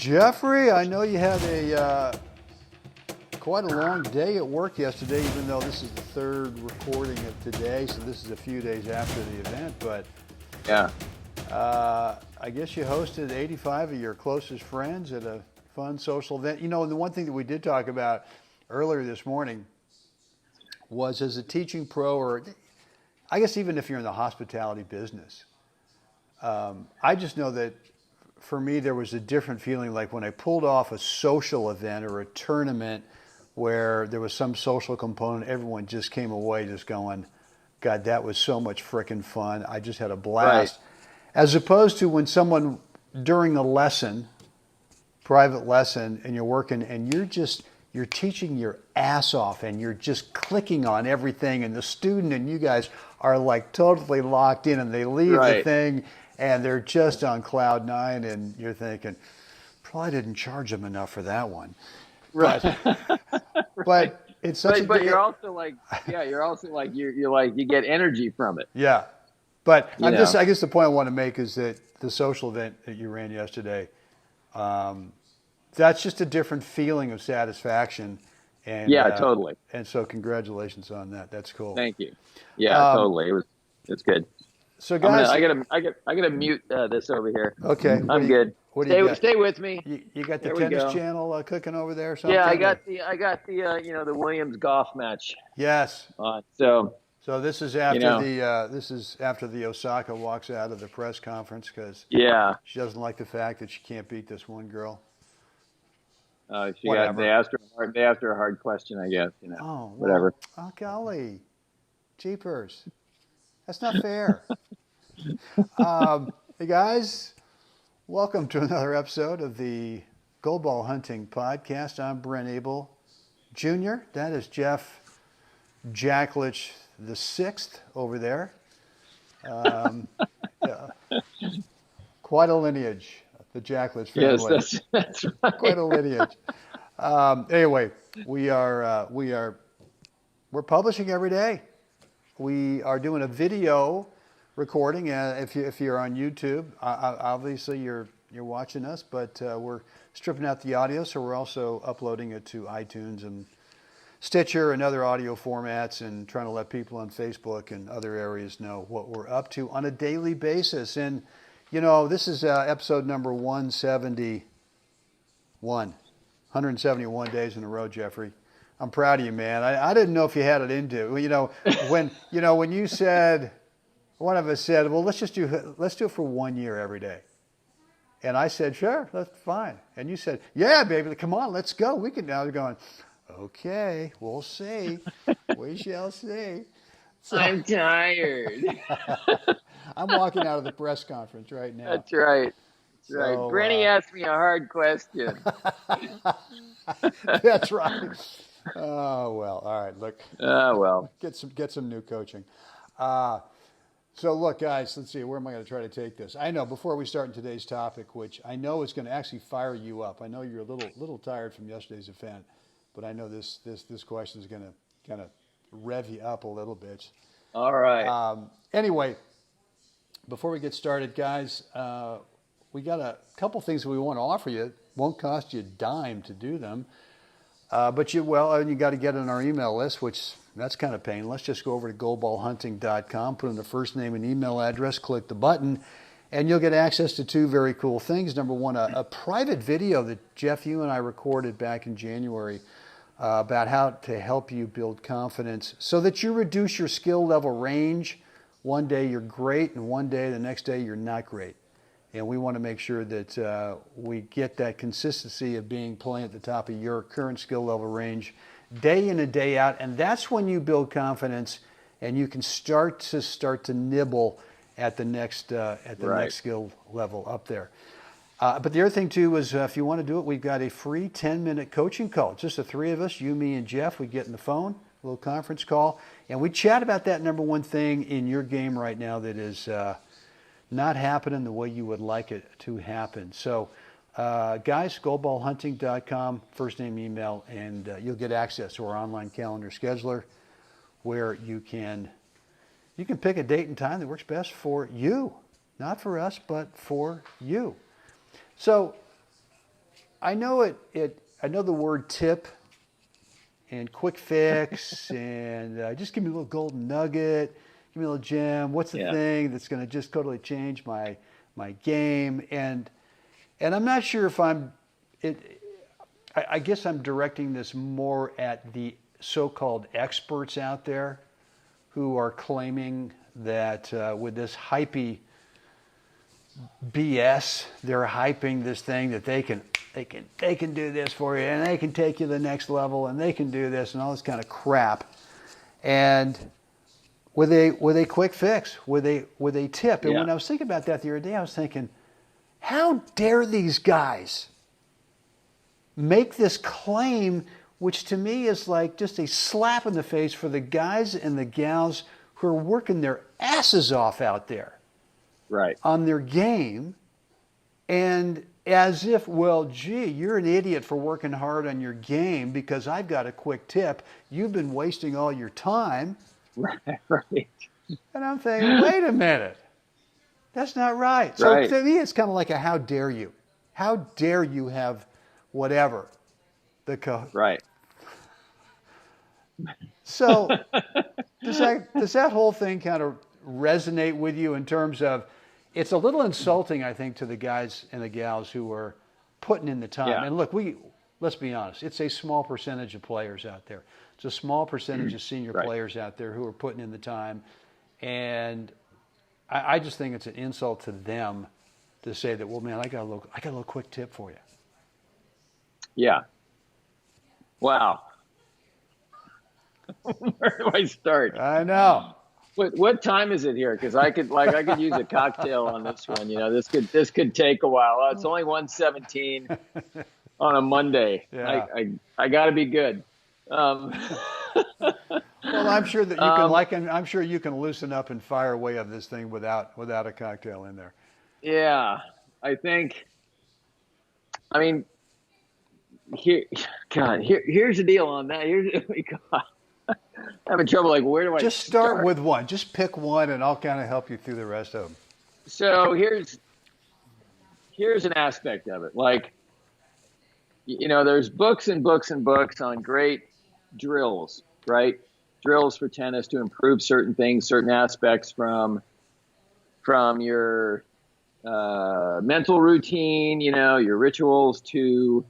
Jeffrey, I know you had a quite a long day at work yesterday, even though this is the third recording of today, so this is a few days after the event. But yeah, I guess you hosted 85 of your closest friends at a fun social event. You know, and the one thing that we did talk about earlier this morning was, as a teaching pro, or I guess even if you're in the hospitality business, I just know that for me there was a different feeling, like when I pulled off a social event or a tournament where there was some social component. Everyone just came away just going, God, that was so much frickin' fun. I just had a blast. Right. As opposed to when someone during a lesson, private lesson, and you're working and you're teaching your ass off and you're just clicking on everything, and the student and you guys are like totally locked in, and they leave the thing and they're just on cloud nine, and you're thinking, probably didn't charge them enough for that one. Right. But it's such but you're also like, you're like, you get energy from it. Yeah. But I guess the point I want to make is that the social event that you ran yesterday, that's just a different feeling of satisfaction. And totally. And so congratulations on that. That's cool. Thank you. Yeah, totally. It's good. So guys, I gotta mute this over here. Okay. I'm good. Stay with me. You got the tennis channel cooking over there or something? Yeah, I got the the Williams golf match. Yes. So this is after after the Osaka walks out of the press conference, because she doesn't like the fact that she can't beat this one girl. They asked her a hard question, I guess. Whatever. Oh golly, jeepers, that's not fair. Hey guys, welcome to another episode of the Gold Ball Hunting Podcast. I'm Brent Abel Jr. That is Jeff Jacklich the sixth over there. Quite a lineage, the Jacklich family. Yes, that's right. Quite a lineage. Anyway, we're publishing every day. We are doing a video recording. If you're on YouTube, obviously you're watching us, but we're stripping out the audio, so we're also uploading it to iTunes and Stitcher and other audio formats, and trying to let people on Facebook and other areas know what we're up to on a daily basis. And this is episode number 171. 171 days in a row, Jeffrey. I'm proud of you, man. I didn't know if you had it into. When you said, one of us said, well, let's do it for 1 year every day. And I said, sure, that's fine. And you said, yeah, baby, come on, let's go. We can now. They're going, okay, we'll see. We shall see. So, I'm tired. I'm walking out of the press conference right now. That's right. Right. Brenny asked me a hard question. That's right. Oh, well. All right. Look. Well. Get some new coaching. So look, guys, let's see. Where am I going to try to take this? I know, before we start in today's topic, which I know is going to actually fire you up. I know you're a little tired from yesterday's event, but I know this question is going to kind of rev you up a little bit. All right. Anyway, before we get started, guys, we got a couple things that we want to offer you. It won't cost you a dime to do them. But you got to get on our email list, which that's kind of painless. Just go over to goldballhunting.com, put in the first name and email address, click the button, and you'll get access to two very cool things. Number one, a private video that Jeff, you and I recorded back in January about how to help you build confidence so that you reduce your skill level range. One day you're great, and one day, the next day, you're not great. And we want to make sure that we get that consistency of playing at the top of your current skill level range day in and day out. And that's when you build confidence, and you can start to nibble at the next next skill level up there. But the other thing too is, if you want to do it, we've got a free 10-minute coaching call. Just the three of us, you, me, and Jeff. We get in the phone, a little conference call, and we chat about that number one thing in your game right now that is not happening the way you would like it to happen. So, guys, goldballhunting.com, first name, email, and you'll get access to our online calendar scheduler, where you can pick a date and time that works best for you. Not for us, but for you. So, I know I know the word tip and quick fix and just give me a little golden nugget, give me a little gem. What's the thing that's going to just totally change my game? And I'm not sure if I guess I'm directing this more at the so-called experts out there who are claiming that with this hypey BS, they're hyping this thing that they can do this for you and they can take you to the next level and they can do this and all this kind of crap. And with a quick fix, with a tip. And when I was thinking about that the other day, I was thinking, how dare these guys make this claim, which to me is like just a slap in the face for the guys and the gals who are working their asses off out there on their game, and as if, well, gee, you're an idiot for working hard on your game because I've got a quick tip. You've been wasting all your time. Right. And I'm thinking, wait a minute. That's not right. So to me, it's kind of like a how dare you. How dare you have whatever. Right. So does that whole thing kind of resonate with you in terms of, it's a little insulting, I think, to the guys and the gals who are putting in the time. Yeah. And look, let's be honest, it's a small percentage of players out there. It's a small percentage of senior players out there who are putting in the time. And I just think it's an insult to them to say that, well, man, I got a little quick tip for you. Yeah. Wow. Where do I start? I know. What time is it here? Because I could use a cocktail on this one. You know, this could take a while. It's only 1:17 on a Monday. Yeah. I got to be good. Well, I'm sure that you can I'm sure you can loosen up and fire away of this thing without a cocktail in there. Yeah, I think. I mean, here's the deal on that. I'm having trouble. Like, where do I just start with one? Just pick one, and I'll kind of help you through the rest of them. So here's an aspect of it. Like, you know, there's books and books and books on great drills, right? Drills for tennis to improve certain things, certain aspects from your mental routine, you know, your rituals to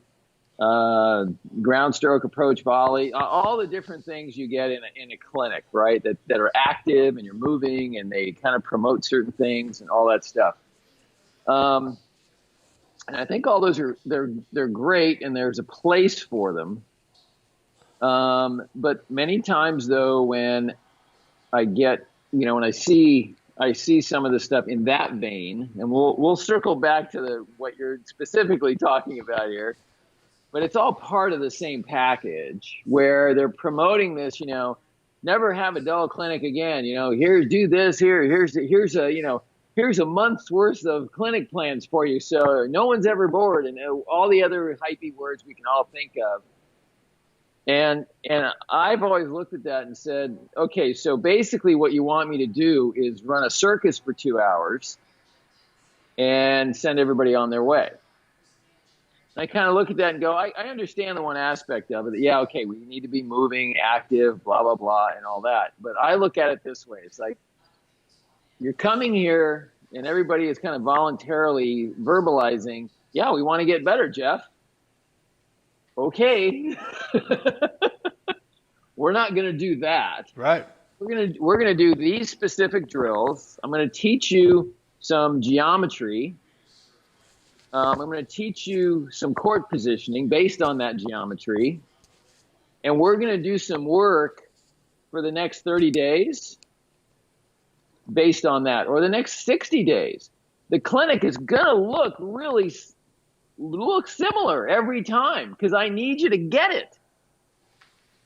ground stroke approach volley, all the different things you get in a clinic, right? That are active and you're moving and they kind of promote certain things and all that stuff. And I think all those they're great and there's a place for them. But many times though, when I get, you know, when I see some of the stuff in that vein, and we'll circle back to what you're specifically talking about here. But it's all part of the same package where they're promoting this, you know, never have a dull clinic again. You know, do this here. Here's a month's worth of clinic plans for you. So no one's ever bored, and all the other hypey words we can all think of. And I've always looked at that and said, okay, so basically what you want me to do is run a circus for 2 hours and send everybody on their way. I kind of look at that and go, I understand the one aspect of it. That, yeah, okay, we need to be moving, active, blah, blah, blah, and all that. But I look at it this way. It's like you're coming here and everybody is kind of voluntarily verbalizing, yeah, we want to get better, Jeff. Okay. We're not going to do that. Right. We're going to do these specific drills. I'm going to teach you some geometry. I'm going to teach you some court positioning based on that geometry. And we're going to do some work for the next 30 days based on that, or the next 60 days. The clinic is going to look similar every time because I need you to get it.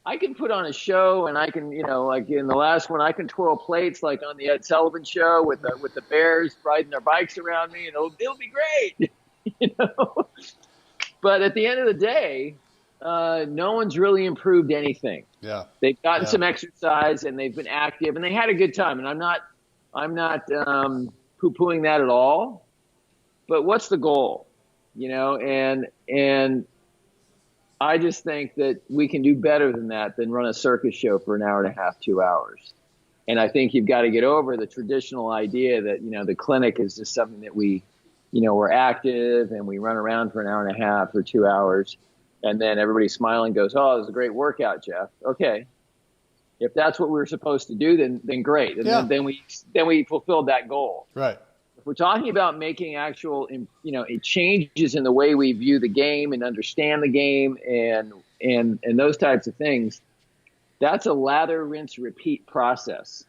I can put on a show and I can, you know, like in the last one, I can twirl plates like on the Ed Sullivan show with the bears riding their bikes around me, and it'll be great. You know, but at the end of the day, no one's really improved anything. Yeah, they've gotten some exercise and they've been active and they had a good time. And I'm not poo-pooing that at all. But what's the goal? and I just think that we can do better than that, than run a circus show for an hour and a half, 2 hours. And I think you've got to get over the traditional idea that, the clinic is just something that we're active and we run around for an hour and a half or 2 hours. And then everybody's smiling, goes, "Oh, it was a great workout, Jeff." Okay. If that's what we were supposed to do, then great. And Yeah. then we fulfilled that goal. Right. If we're talking about making actual, changes in the way we view the game and understand the game and those types of things, that's a lather, rinse, repeat process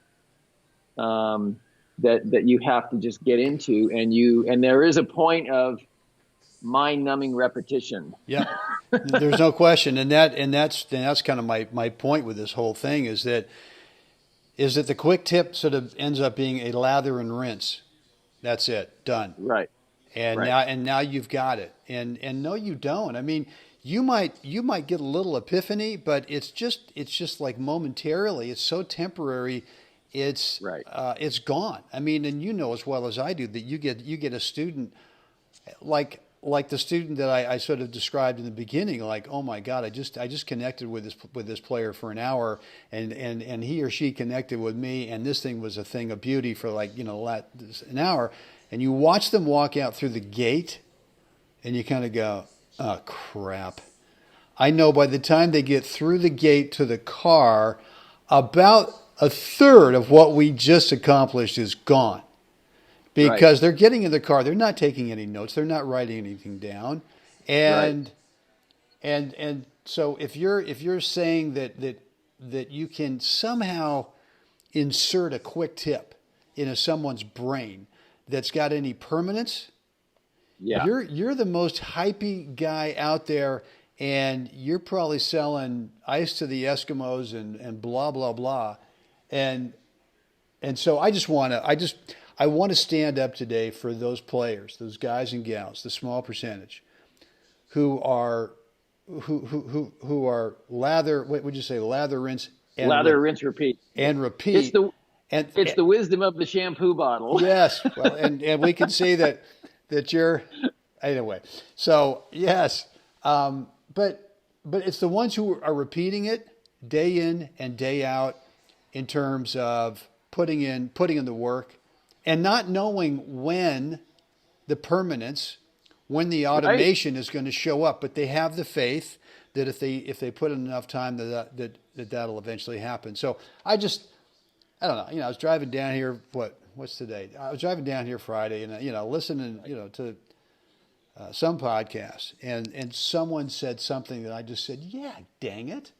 that you have to just get into, and there is a point of mind-numbing repetition. Yeah. There's no question, and that's kind of my point with this whole thing is that the quick tip sort of ends up being a lather and rinse. That's it, done. Right. And right. now you've got it. And no, you don't. I mean, you might get a little epiphany, but it's just like momentarily. It's so temporary. It's Right. It's gone. I mean, and you know as well as I do that you get a student like the student that I sort of described in the beginning, like, oh my God, I just connected with this player for an hour, and he or she connected with me, and this thing was a thing of beauty for an hour, and you watch them walk out through the gate, and you kind of go, oh crap. I know by the time they get through the gate to the car, about a third of what we just accomplished is gone. Because they're getting in the car, they're not taking any notes, they're not writing anything down, and so if you're saying that you can somehow insert a quick tip into someone's brain that's got any permanence, Yeah. you're the most hypey guy out there, and you're probably selling ice to the Eskimos and blah blah blah, and so I want to stand up today for those players, those guys and gals, the small percentage, who are lather. What would you say? Lather, rinse, and Lather, rinse, repeat. and repeat. It's the wisdom of the shampoo bottle. Yes, well, and we can see that you're anyway. So yes, but it's the ones who are repeating it day in and day out, in terms of putting in the work. And not knowing when the permanence, when the automation is going to show up, but they have the faith that if they put in enough time that'll eventually happen. So I don't know. I was driving down here. What's today? I was driving down here Friday, and listening to some podcast, and someone said something that I just said, yeah, dang it.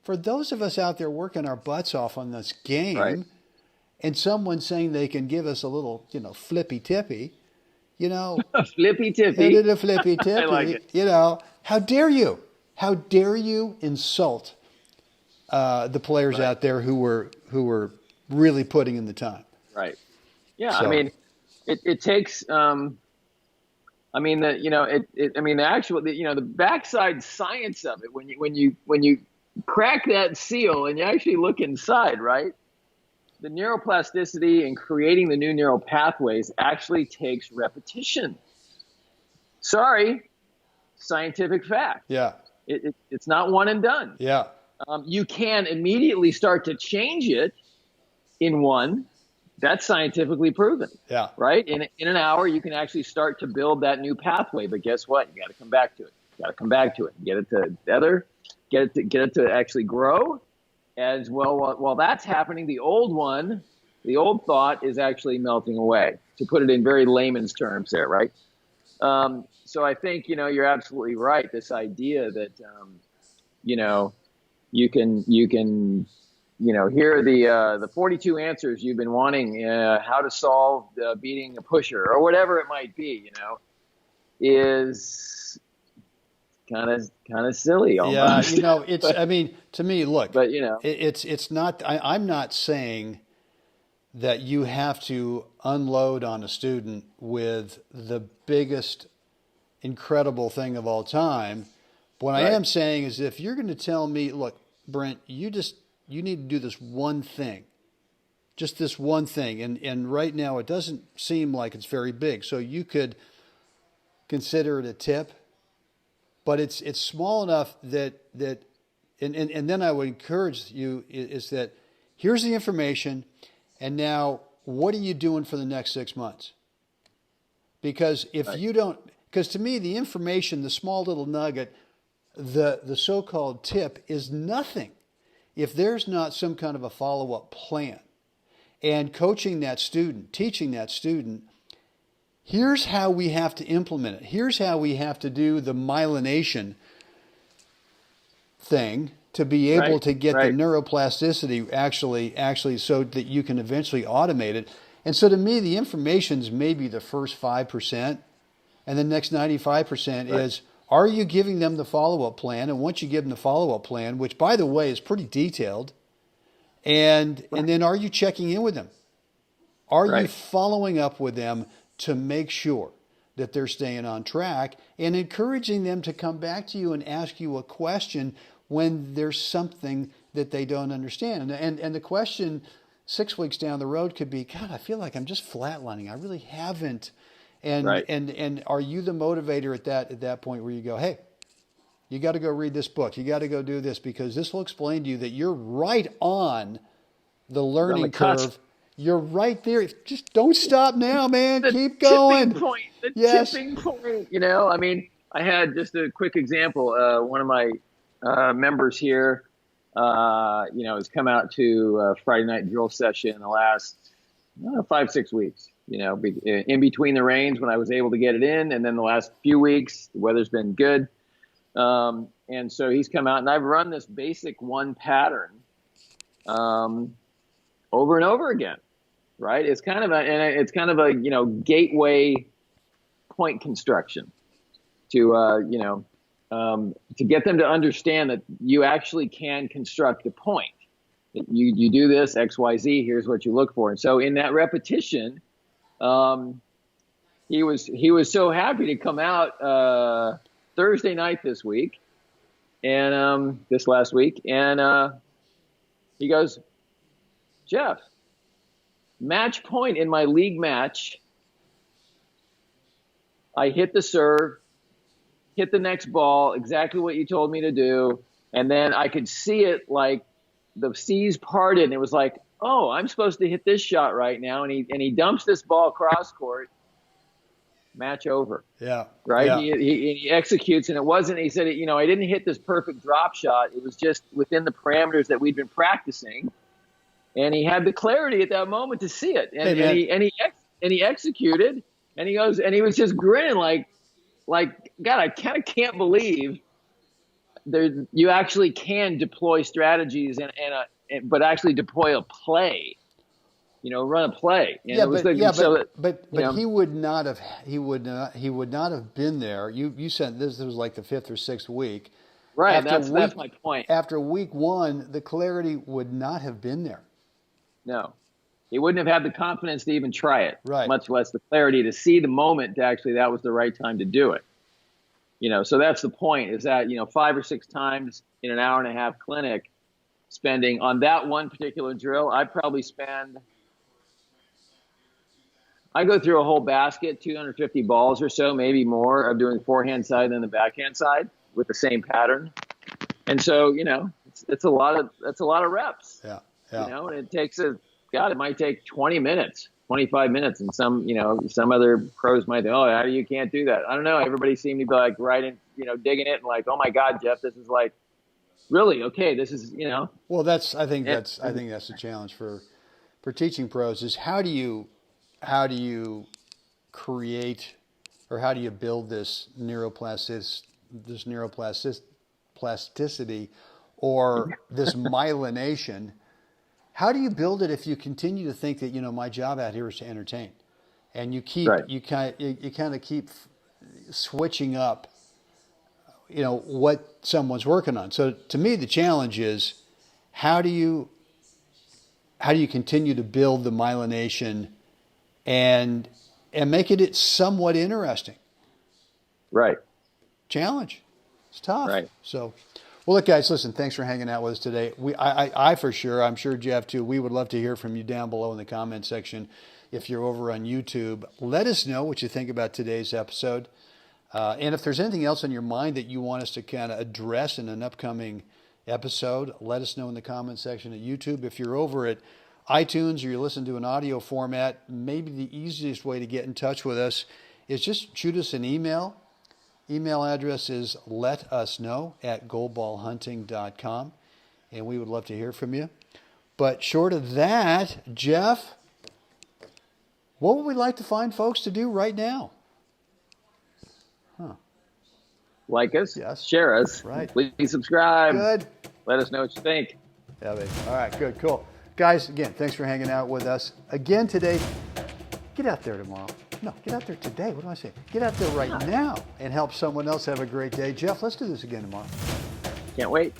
For those of us out there working our butts off on this game. Right. And someone saying they can give us a little, flippy tippy, Flippy Tippy. a flippy tippy, I like it. How dare you? How dare you insult the players out there who were really putting in the time? Right. Yeah. So, I mean, it takes. The the backside science of it, when you crack that seal and you actually look inside, right? The neuroplasticity and creating the new neural pathways actually takes repetition. Sorry, scientific fact. Yeah. It's not one and done. Yeah. You can immediately start to change it in one. That's scientifically proven. Yeah. Right? In an hour, you can actually start to build that new pathway. But guess what? You got to come back to it. Get it to tether. Get it to actually grow. As well, while that's happening, the old thought is actually melting away, to put it in very layman's terms there, right? So I think, you're absolutely right. This idea that, you can here are the 42 answers you've been wanting, how to solve beating a pusher or whatever it might be, is kind of silly almost. Yeah, it's. I mean, to me, look. But it's not. I'm not saying that you have to unload on a student with the biggest, incredible thing of all time. What I am saying is, if you're going to tell me, look, Brent, you need to do this one thing, just this one thing, and right now it doesn't seem like it's very big. So you could consider it a tip, but it's small enough that and then I would encourage you is that here's the information, and now what are you doing for the next 6 months? Because if you don't, because to me the information, the small little nugget, the so-called tip is nothing if there's not some kind of a follow-up plan. And coaching that student, teaching that student, here's how we have to implement it. Here's how we have to do the myelination thing to be able to get the neuroplasticity actually so that you can eventually automate it. And so to me, the information's maybe the first 5%, and the next 95% is, are you giving them the follow-up plan? And once you give them the follow-up plan, which by the way is pretty detailed, and then are you checking in with them? Are you following up with them to make sure that they're staying on track, and encouraging them to come back to you and ask you a question when there's something that they don't understand? And the question 6 weeks down the road could be, God, I feel like I'm just flatlining. I really haven't. And are you the motivator at that point where you go, hey, you got to go read this book. You got to go do this, because this will explain to you that you're right on the learning curve. You're right there. Just don't stop now, man. Keep going. Tipping point. You know, I mean, I had just a quick example. One of my members here, has come out to a Friday night drill session in the last 5-6 weeks. You know, in between the rains when I was able to get it in, and then the last few weeks, the weather's been good. And so he's come out, and I've run this basic one pattern over and over again, right? It's kind of a gateway point construction to get them to understand that you actually can construct a point. You do this, X, Y, Z, here's what you look for. And so in that repetition, he was so happy to come out Thursday night this week, and this last week, and he goes, Jeff, match point in my league match, I hit the serve, hit the next ball, exactly what you told me to do, and then I could see it like the seas parted, and it was like, oh, I'm supposed to hit this shot right now, and he dumps this ball cross court. Match over. Yeah. Right. Yeah. He executes, and it wasn't. He said, I didn't hit this perfect drop shot. It was just within the parameters that we'd been practicing, and he had the clarity at that moment to see it, and he executed, and he goes, and he was just grinning like God, I kind of can't believe you actually can deploy strategies but actually deploy a play. Run a play. And but he would not have been there. You said this was like the 5th or 6th week. Right. That's my point. After week 1, the clarity would not have been there. No, he wouldn't have had the confidence to even try it. Right. Much less the clarity to see the moment to actually that was the right time to do it. So that's the point. Is that 5 or 6 times in an hour and a half clinic, spending on that one particular drill, I probably spend. I go through a whole basket, 250 balls or so, maybe more, of doing forehand side and the backhand side with the same pattern. And so, it's a lot of reps. Yeah. And it takes it might take 20 minutes, 25 minutes. And some other pros might think, oh, you can't do that. I don't know. Everybody seemed to be like digging it and like, oh my God, Jeff, this is like really okay. This is, Well, I think that's the challenge for teaching pros is how do you create, or how do you build this neuroplasticity or this myelination? How do you build it if you continue to think that my job out here is to entertain, and you keep you kind of keep switching up, what someone's working on. So to me, the challenge is how do you continue to build the myelination and make it somewhat interesting. Right. Challenge. It's tough. Right. So, well, look, guys, listen, thanks for hanging out with us today. I for sure, I'm sure Jeff too, we would love to hear from you down below in the comment section. If you're over on YouTube, let us know what you think about today's episode. And if there's anything else on your mind that you want us to kind of address in an upcoming episode, let us know in the comment section at YouTube. If you're over at iTunes or you listen to an audio format, maybe the easiest way to get in touch with us is just shoot us an email. Email address is letusknow@goldballhunting.com, and we would love to hear from you. But short of that, Jeff, what would we like to find folks to do right now? Like us, Yes. share us, Right. Please subscribe. Good. Let us know what you think. Yeah, baby. All right, good, cool. Guys, again, thanks for hanging out with us. Again today, get out there tomorrow. No, get out there today. What do I say? Get out there right now and help someone else have a great day. Jeff, let's do this again tomorrow. Can't wait.